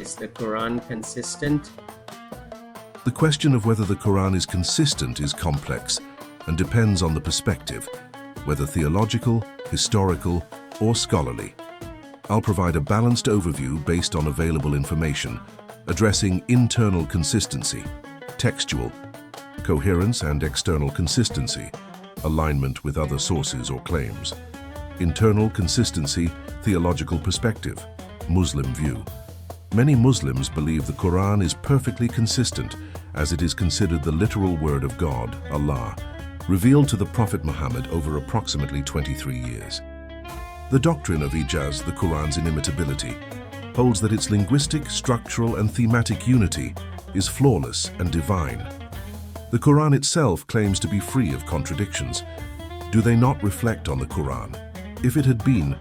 Is the Quran consistent? The question of whether the Quran is consistent is complex and depends on the perspective, whether theological, historical, or scholarly. I'll provide a balanced overview based on available information, addressing internal consistency, textual, coherence and external consistency, alignment with other sources or claims, internal consistency, theological perspective, Muslim view. Many Muslims believe the Quran is perfectly consistent as it is considered the literal word of God, Allah, revealed to the Prophet Muhammad over approximately 23 years. The doctrine of Ijaz, the Quran's inimitability, holds that its linguistic, structural, and thematic unity is flawless and divine. The Quran itself claims to be free of contradictions. Do they not reflect on the Quran? If it had been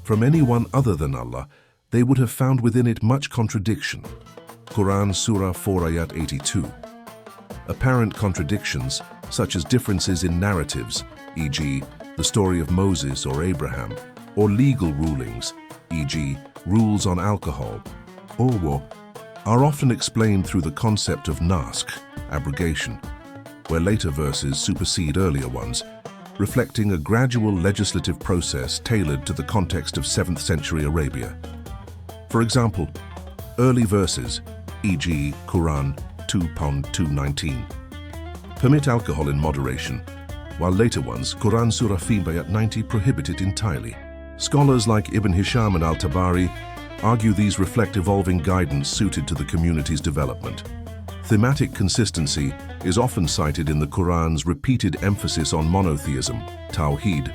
from anyone other than Allah, they would have found within it much contradiction. Quran Surah 4 Ayat 82. Apparent contradictions, such as differences in narratives, e.g., the story of Moses or Abraham, or legal rulings, e.g., rules on alcohol, or war, are often explained through the concept of naskh, abrogation, where later verses supersede earlier ones, reflecting a gradual legislative process tailored to the context of 7th century Arabia. For example, early verses, e.g. Quran 2:219, permit alcohol in moderation, while later ones, Quran Surah 5 Ayat 90, prohibit it entirely. Scholars like Ibn Hisham and Al-Tabari argue these reflect evolving guidance suited to the community's development. Thematic consistency is often cited in the Quran's repeated emphasis on monotheism, tawheed,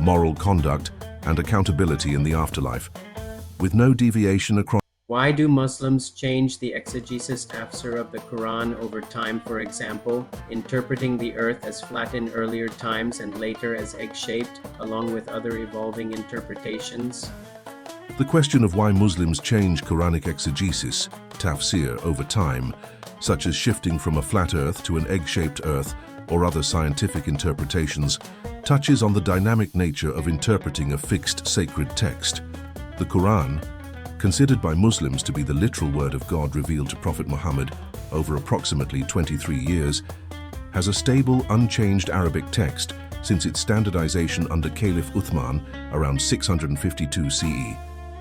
moral conduct, and accountability in the afterlife, with no deviation across. Why do Muslims change the exegesis tafsir of the Quran over time? For example, interpreting the earth as flat in earlier times and later as egg-shaped, along with other evolving interpretations? The question of why Muslims change Quranic exegesis, tafsir, over time, such as shifting from a flat earth to an egg-shaped earth or other scientific interpretations, touches on the dynamic nature of interpreting a fixed sacred text. The Quran, considered by Muslims to be the literal word of God revealed to Prophet Muhammad over approximately 23 years, has a stable, unchanged Arabic text since its standardization under Caliph Uthman around 652 CE,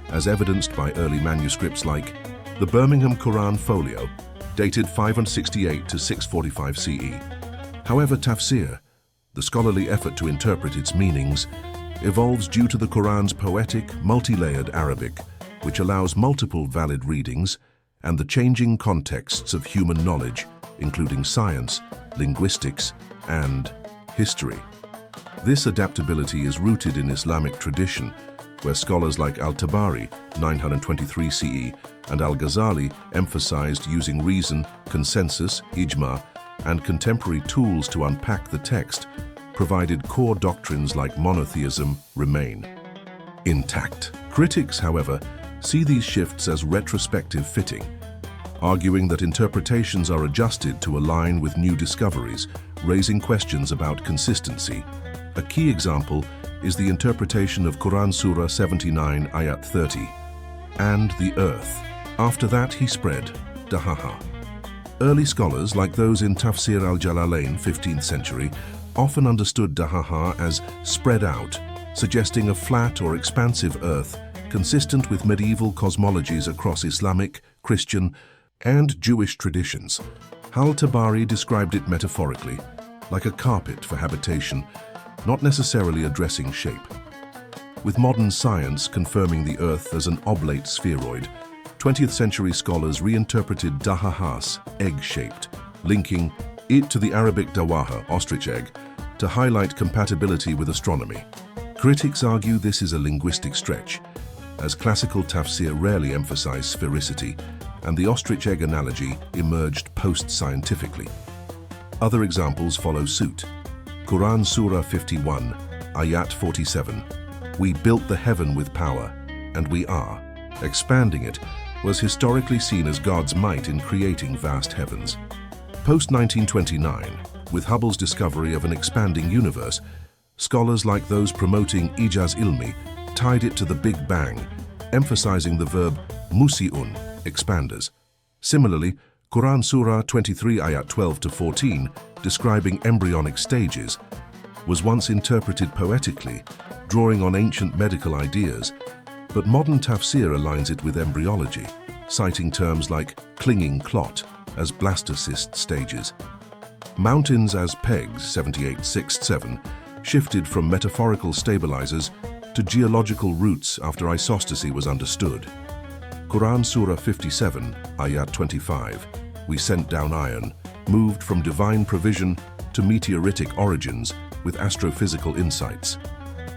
as evidenced by early manuscripts like the Birmingham Quran Folio, dated 568 to 645 CE. However, tafsir, the scholarly effort to interpret its meanings, evolves due to the Quran's poetic, multi-layered Arabic, which allows multiple valid readings, and the changing contexts of human knowledge, including science, linguistics, and history. This adaptability is rooted in Islamic tradition, where scholars like Al-Tabari, 923 CE, and Al-Ghazali emphasized using reason, consensus, ijma, and contemporary tools to unpack the text, provided core doctrines like monotheism remain intact. Critics, however, see these shifts as retrospective fitting, arguing that interpretations are adjusted to align with new discoveries, raising questions about consistency. A key example is the interpretation of Quran Surah 79 Ayat 30, and the earth. After that he spread, dahaha. Early scholars, like those in Tafsir al-Jalalain, 15th century, often understood dahaha as spread out, suggesting a flat or expansive earth consistent with medieval cosmologies across Islamic, Christian, and Jewish traditions. Al-Tabari described it metaphorically, like a carpet for habitation, not necessarily addressing shape. With modern science confirming the Earth as an oblate spheroid, 20th century scholars reinterpreted dahahas, egg-shaped, linking it to the Arabic dawaha, ostrich egg, to highlight compatibility with astronomy. Critics argue this is a linguistic stretch, as classical tafsir rarely emphasized sphericity, and the ostrich egg analogy emerged post-scientifically. Other examples follow suit. Quran Surah 51, Ayat 47, we built the heaven with power, and we are. Expanding it was historically seen as God's might in creating vast heavens. Post-1929, with Hubble's discovery of an expanding universe, scholars like those promoting ijaz ilmi tied it to the Big Bang, emphasizing the verb musi'un, expanders. Similarly, Quran Surah 23 ayat 12 to 14, describing embryonic stages, was once interpreted poetically, drawing on ancient medical ideas, but modern tafsir aligns it with embryology, citing terms like clinging clot as blastocyst stages. Mountains as pegs 7867 shifted from metaphorical stabilizers to geological roots after isostasy was understood. Quran Surah 57, ayat 25, we sent down iron, moved from divine provision to meteoritic origins with astrophysical insights.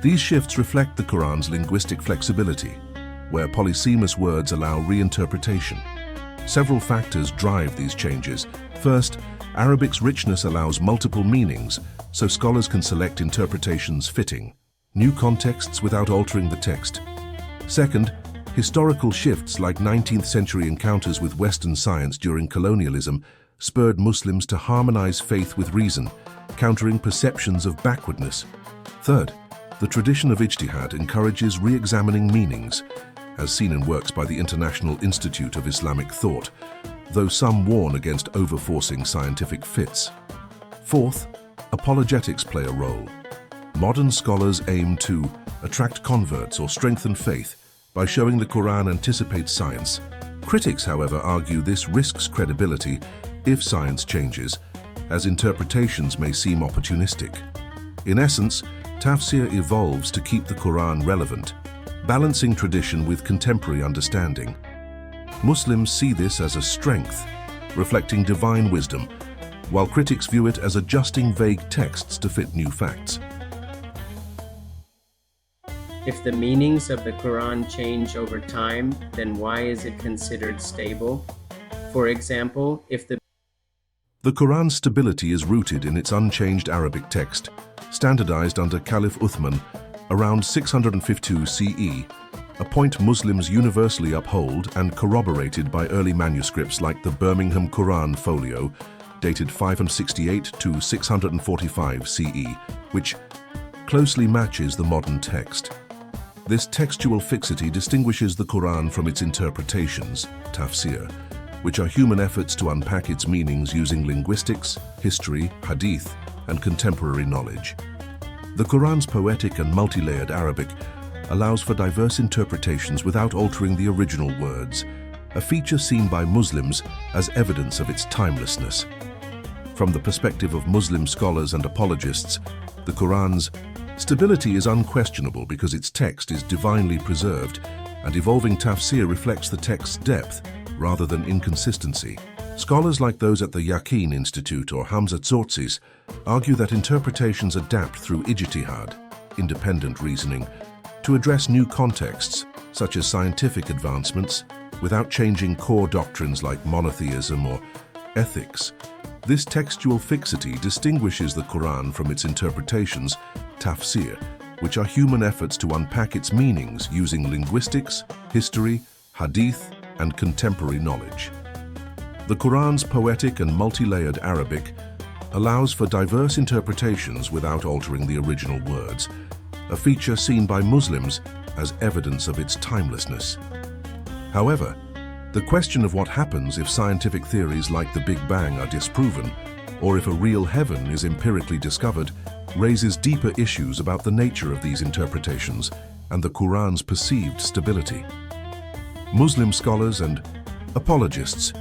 These shifts reflect the Quran's linguistic flexibility, where polysemous words allow reinterpretation. Several factors drive these changes. First, Arabic's richness allows multiple meanings, so scholars can select interpretations fitting new contexts without altering the text. Second, historical shifts like 19th century encounters with Western science during colonialism spurred Muslims to harmonize faith with reason, countering perceptions of backwardness. Third, the tradition of ijtihad encourages re-examining meanings, as seen in works by the International Institute of Islamic Thought, though some warn against overforcing scientific fits. Fourth, apologetics play a role. Modern scholars aim to attract converts or strengthen faith by showing the Quran anticipates science. Critics, however, argue this risks credibility if science changes, as interpretations may seem opportunistic. In essence, tafsir evolves to keep the Quran relevant, balancing tradition with contemporary understanding. Muslims see this as a strength, reflecting divine wisdom, while critics view it as adjusting vague texts to fit new facts. If the meanings of the Quran change over time, then why is it considered stable? For example, if the Quran's stability is rooted in its unchanged Arabic text, standardized under Caliph Uthman around 652 CE, a point Muslims universally uphold and corroborated by early manuscripts like the Birmingham Quran folio, dated 568 to 645 CE, which closely matches the modern text. This textual fixity distinguishes the Quran from its interpretations, tafsir, which are human efforts to unpack its meanings using linguistics, history, hadith, and contemporary knowledge. The Quran's poetic and multi-layered Arabic allows for diverse interpretations without altering the original words, a feature seen by Muslims as evidence of its timelessness. From the perspective of Muslim scholars and apologists, the Quran's stability is unquestionable because its text is divinely preserved, and evolving tafsir reflects the text's depth rather than inconsistency. Scholars like those at the Yaqeen Institute or Hamza Tzortzis argue that interpretations adapt through ijtihad, independent reasoning, to address new contexts, such as scientific advancements, without changing core doctrines like monotheism or ethics. This textual fixity distinguishes the Quran from its interpretations, tafsir, which are human efforts to unpack its meanings using linguistics, history, hadith, and contemporary knowledge. The Quran's poetic and multi-layered Arabic allows for diverse interpretations without altering the original words, a feature seen by Muslims as evidence of its timelessness. However, the question of what happens if scientific theories like the Big Bang are disproven, or if a real heaven is empirically discovered, raises deeper issues about the nature of these interpretations and the Quran's perceived stability. Muslim scholars and apologists.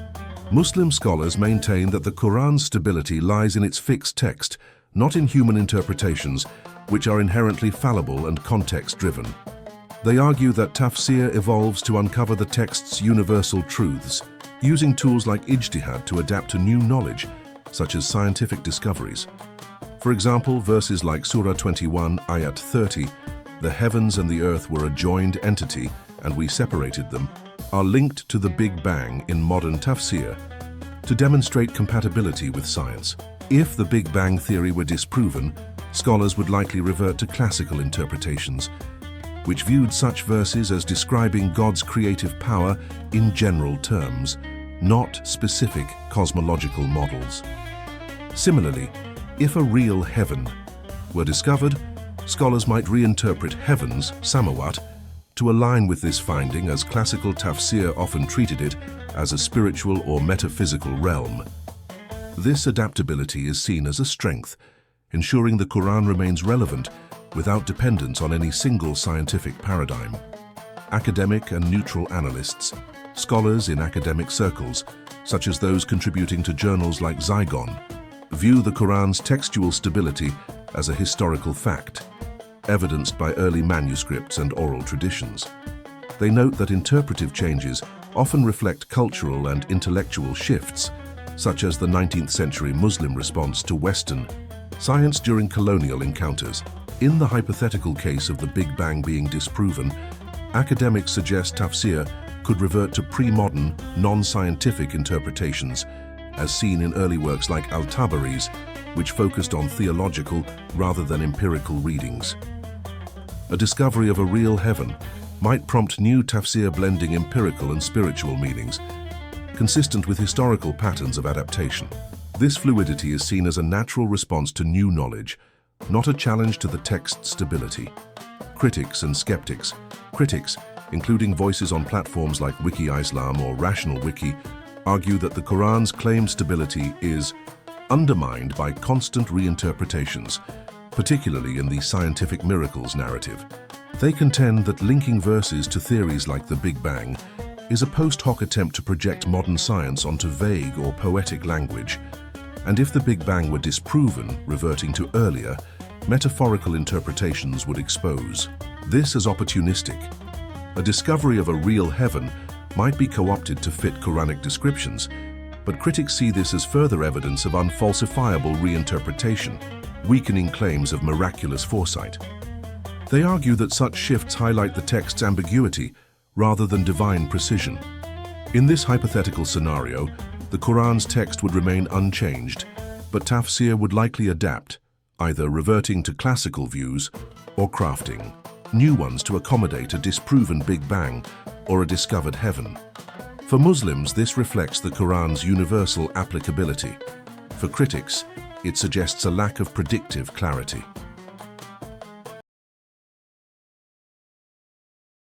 Muslim scholars maintain that the Quran's stability lies in its fixed text, not in human interpretations, which are inherently fallible and context-driven. They argue that tafsir evolves to uncover the text's universal truths, using tools like ijtihad to adapt to new knowledge, such as scientific discoveries. For example, verses like Surah 21, ayat 30, "The heavens and the earth were a joined entity, and we separated them," are linked to the Big Bang in modern tafsir to demonstrate compatibility with science. If the Big Bang theory were disproven, scholars would likely revert to classical interpretations, which viewed such verses as describing God's creative power in general terms, not specific cosmological models. Similarly, if a real heaven were discovered, scholars might reinterpret heavens, samawat, to align with this finding, as classical tafsir often treated it as a spiritual or metaphysical realm. This adaptability is seen as a strength, ensuring the Quran remains relevant without dependence on any single scientific paradigm. Academic and neutral analysts, scholars in academic circles, such as those contributing to journals like Zygon, view the Quran's textual stability as a historical fact, evidenced by early manuscripts and oral traditions. They note that interpretive changes often reflect cultural and intellectual shifts, such as the 19th century Muslim response to Western science during colonial encounters. In the hypothetical case of the Big Bang being disproven, academics suggest tafsir could revert to pre-modern, non-scientific interpretations, as seen in early works like Al-Tabari's, which focused on theological rather than empirical readings. A discovery of a real heaven might prompt new tafsir blending empirical and spiritual meanings, consistent with historical patterns of adaptation. This fluidity is seen as a natural response to new knowledge, not a challenge to the text's stability. Critics and skeptics. Critics, including voices on platforms like Wiki Islam or Rational Wiki, argue that the Quran's claimed stability is undermined by constant reinterpretations, particularly in the scientific miracles narrative. They contend that linking verses to theories like the Big Bang is a post hoc attempt to project modern science onto vague or poetic language, and if the Big Bang were disproven, reverting to earlier, metaphorical interpretations would expose this as opportunistic. A discovery of a real heaven might be co-opted to fit Quranic descriptions, but critics see this as further evidence of unfalsifiable reinterpretation, weakening claims of miraculous foresight. They argue that such shifts highlight the text's ambiguity rather than divine precision. In this hypothetical scenario, the Quran's text would remain unchanged, but tafsir would likely adapt, either reverting to classical views or crafting new ones to accommodate a disproven Big Bang or a discovered heaven. For Muslims, this reflects the Quran's universal applicability. For critics, it suggests a lack of predictive clarity.